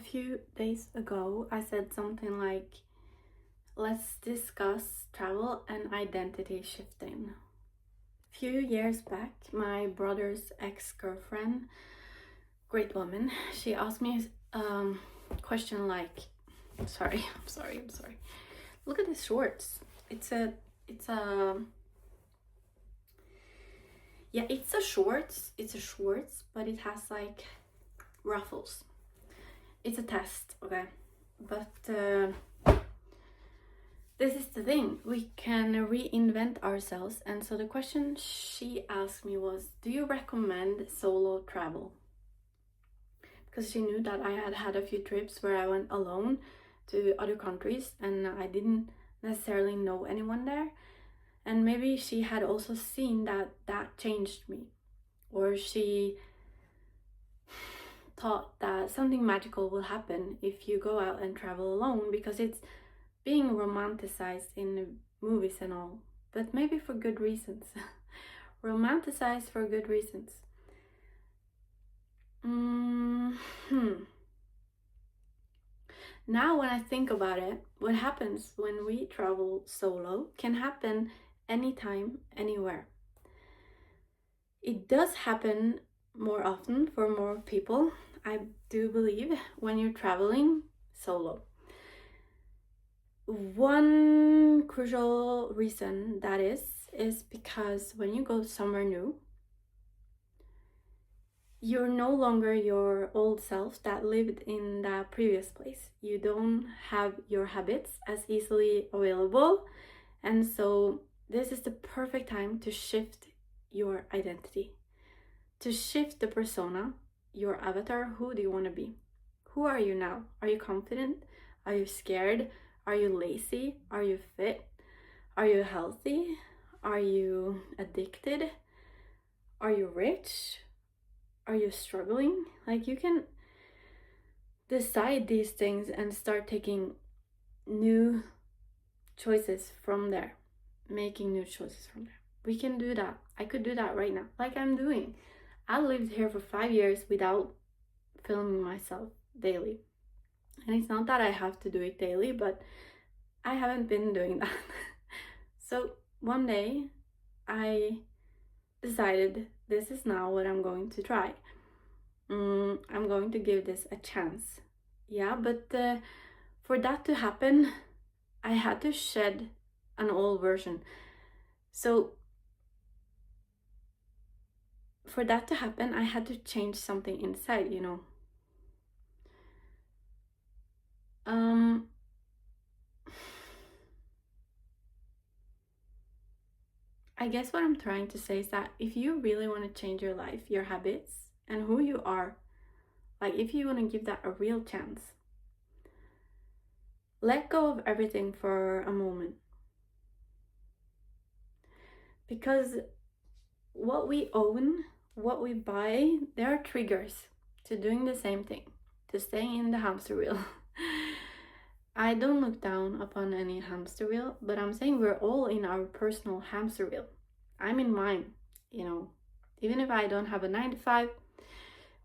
few days ago, I said something like, let's discuss travel and identity shifting. A few years back, my brother's ex-girlfriend, great woman, she asked me a question like, I'm sorry. Look at these shorts. It's a shorts, but it has like ruffles. It's a test, okay? But this is the thing, we can reinvent ourselves. And so the question she asked me was, do you recommend solo travel? Because she knew that I had had a few trips where I went alone to other countries and I didn't necessarily know anyone there. And maybe she had also seen that changed me, or she thought that something magical will happen if you go out and travel alone, because it's being romanticized in movies and all, but maybe for good reasons. Romanticized for good reasons. Now when I think about it, what happens when we travel solo can happen anytime, anywhere. It does happen more often for more people, I do believe, when you're traveling solo. One crucial reason that is because when you go somewhere new, you're no longer your old self that lived in that previous place. You don't have your habits as easily available, and so this is the perfect time to shift your identity, to shift the persona, your avatar. Who do you want to be? Who are you now? Are you confident? Are you scared? Are you lazy? Are you fit? Are you healthy? Are you addicted? Are you rich? Are you struggling? Like, you can decide these things and start taking new choices from there, making new choices from there. We can do that. I could do that right now, like I'm doing. I lived here for 5 years without filming myself daily. And it's not that I have to do it daily, but I haven't been doing that. So one day I decided this is now what I'm going to try. I'm going to give this a chance. Yeah, but for that to happen, I had to shed an old version. So for that to happen, I had to change something inside, you know. I guess what I'm trying to say is that if you really want to change your life, your habits, and who you are, like if you want to give that a real chance, let go of everything for a moment. Because what we own, what we buy, there are triggers to doing the same thing, to staying in the hamster wheel. I don't look down upon any hamster wheel, but I'm saying we're all in our personal hamster wheel. I'm in mine, you know, even if I don't have a 9 to 5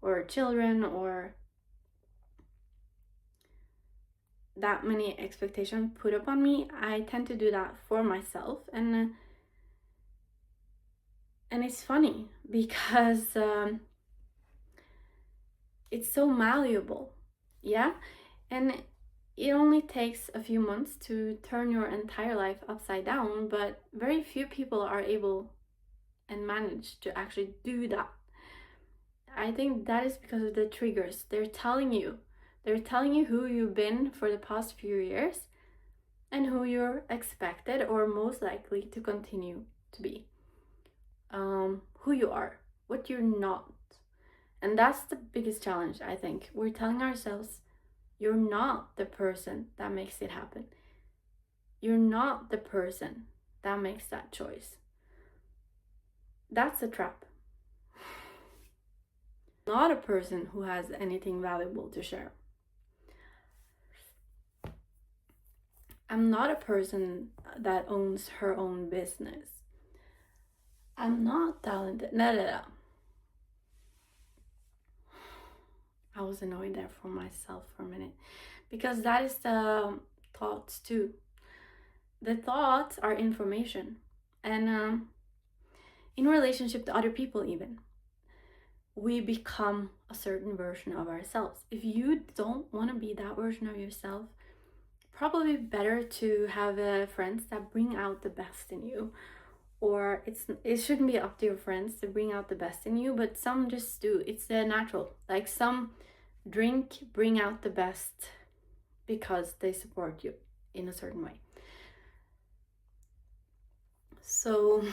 or children or that many expectations put upon me, I tend to do that for myself. And it's funny because it's so malleable, yeah? And it only takes a few months to turn your entire life upside down, but very few people are able and manage to actually do that. I think that is because of the triggers. They're telling you who you've been for the past few years and who you're expected or most likely to continue to be. Who you are, what you're not. And that's the biggest challenge, I think. We're telling ourselves, you're not the person that makes it happen. You're not the person that makes that choice. That's a trap. Not a person who has anything valuable to share. I'm not a person that owns her own business. I'm not talented. No. I was annoyed there for myself for a minute, because that is the thoughts too. The thoughts are information, and in relationship to other people, even we become a certain version of ourselves. If you don't want to be that version of yourself, probably better to have friends that bring out the best in you. Or it shouldn't be up to your friends to bring out the best in you, but some just do. It's natural. Like some drink bring out the best because they support you in a certain way. So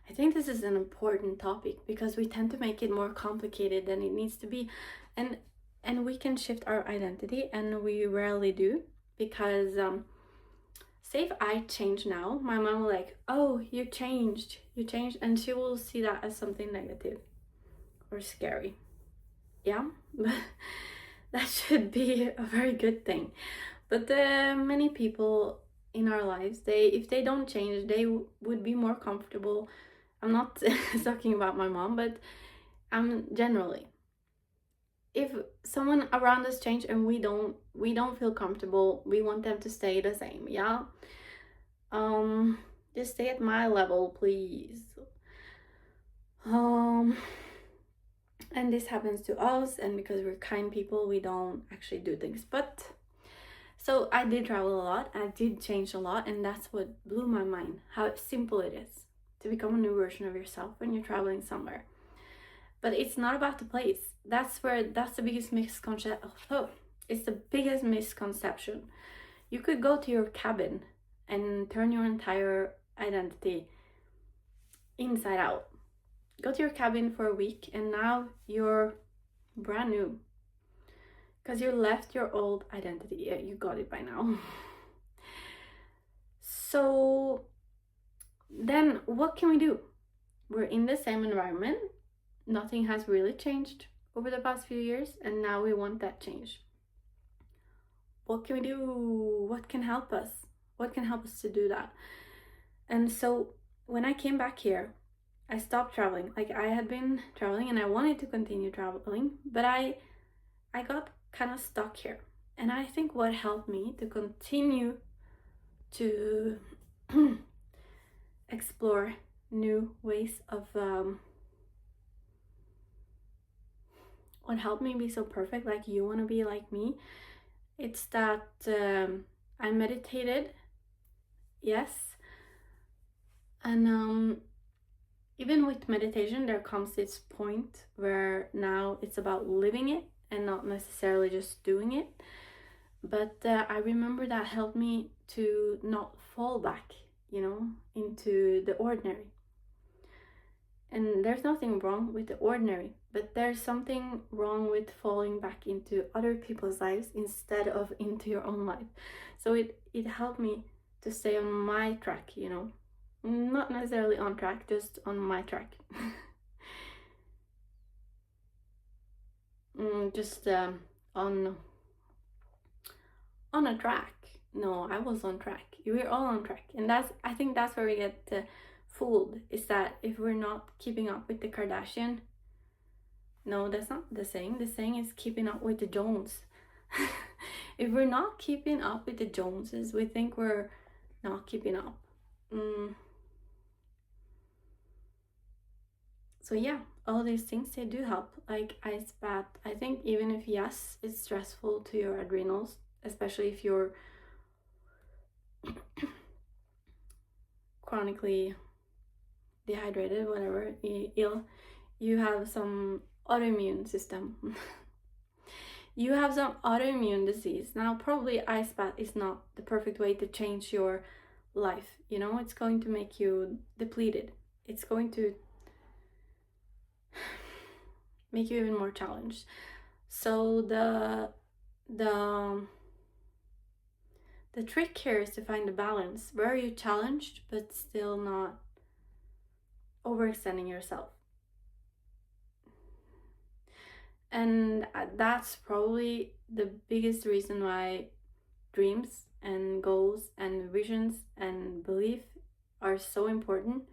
I think this is an important topic because we tend to make it more complicated than it needs to be. And we can shift our identity, and we rarely do, because say if I change now, my mom will like, oh, you changed, and she will see that as something negative or scary. Yeah, that should be a very good thing. But many people in our lives, if they don't change, they would be more comfortable. I'm not talking about my mom, but generally, if someone around us change and we don't feel comfortable, we want them to stay the same. Yeah, just stay at my level, please. And this happens to us, and because we're kind people, we don't actually do things. But so I did travel a lot, I did change a lot, and that's what blew my mind, how simple it is to become a new version of yourself when you're traveling somewhere. But it's not about the place. That's the biggest misconception. Oh, it's the biggest misconception. You could go to your cabin and turn your entire identity inside out. Go to your cabin for a week, and now you're brand new because you left your old identity. Yeah, you got it by now. So then what can we do? We're in the same environment. Nothing has really changed over the past few years, and now we want that change. What can we do? What can help us? What can help us to do that? And so when I came back here, I stopped traveling. Like, I had been traveling and I wanted to continue traveling, but I got kind of stuck here. And I think what helped me to continue to explore new ways of what helped me be so perfect, like you want to be like me, it's that I meditated, yes, and even with meditation there comes this point where now it's about living it and not necessarily just doing it. But I remember that helped me to not fall back, into the ordinary. And there's nothing wrong with the ordinary, but there's something wrong with falling back into other people's lives instead of into your own life. So it helped me to stay on my track, not necessarily on track, just on my track. Just on a track. No, I was on track. We're all on track, and I think that's where we get fooled, is that if we're not keeping up with the Kardashian. No, that's not the saying. The saying is keeping up with the Jones. If we're not keeping up with the Joneses, we think we're not keeping up. So yeah, all these things, they do help. Like ice bath. I think even if, yes, it's stressful to your adrenals, especially if you're chronically dehydrated, whatever, ill, you have some autoimmune system. You have some autoimmune disease. Now, probably ice bath is not the perfect way to change your life. It's going to make you depleted. It's going to make you even more challenged. So the trick here is to find the balance. Where are you challenged but still not overextending yourself? And that's probably the biggest reason why dreams and goals and visions and belief are so important,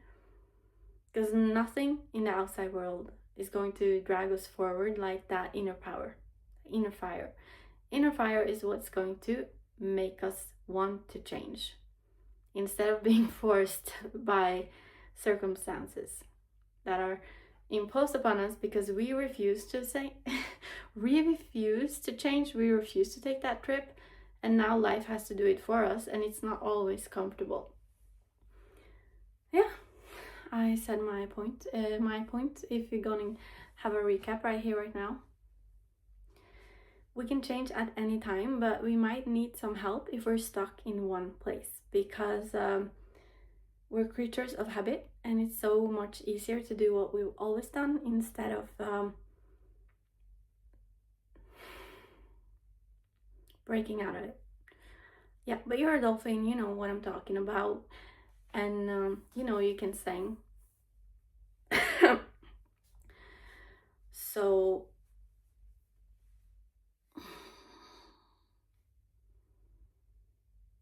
because nothing in the outside world is going to drag us forward, like that inner power, inner fire. Inner fire is what's going to make us want to change instead of being forced by circumstances that are imposed upon us because we refuse to say we refuse to change, we refuse to take that trip, and now life has to do it for us, and it's not always comfortable. Yeah, I said my point. If you're gonna have a recap right here right now, we can change at any time, but we might need some help if we're stuck in one place, because we're creatures of habit, and it's so much easier to do what we've always done instead of breaking out of it. Yeah, but you're a dolphin, you know what I'm talking about, and you know you can sing. So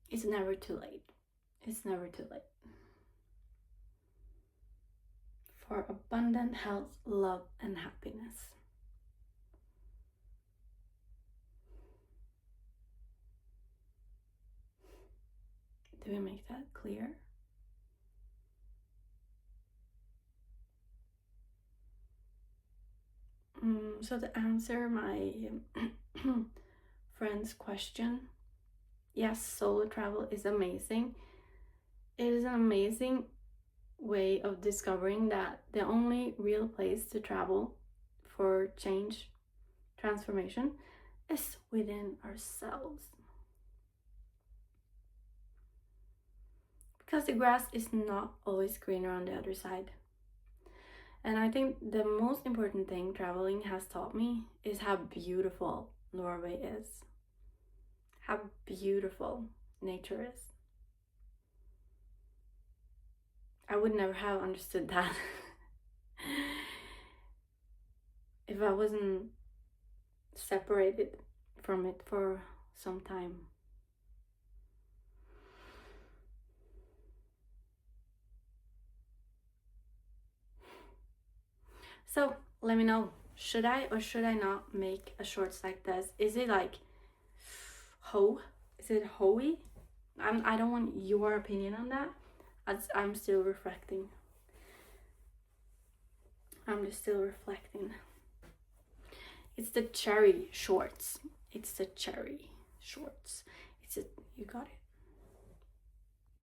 it's never too late. It's never too late for abundant health, love, and happiness. Do we make that clear? So to answer my friend's question, yes, solo travel is amazing. It is an amazing way of discovering that the only real place to travel for change, transformation, is within ourselves. Because the grass is not always greener on the other side. And I think the most important thing traveling has taught me is how beautiful Norway is. How beautiful nature is. I would never have understood that if I wasn't separated from it for some time. So let me know, should I or should I not make a shorts like this? Is it like is it hoey? I don't want your opinion on that. I'm still reflecting. I'm just still reflecting. It's the cherry shorts. It's the cherry shorts. You got it.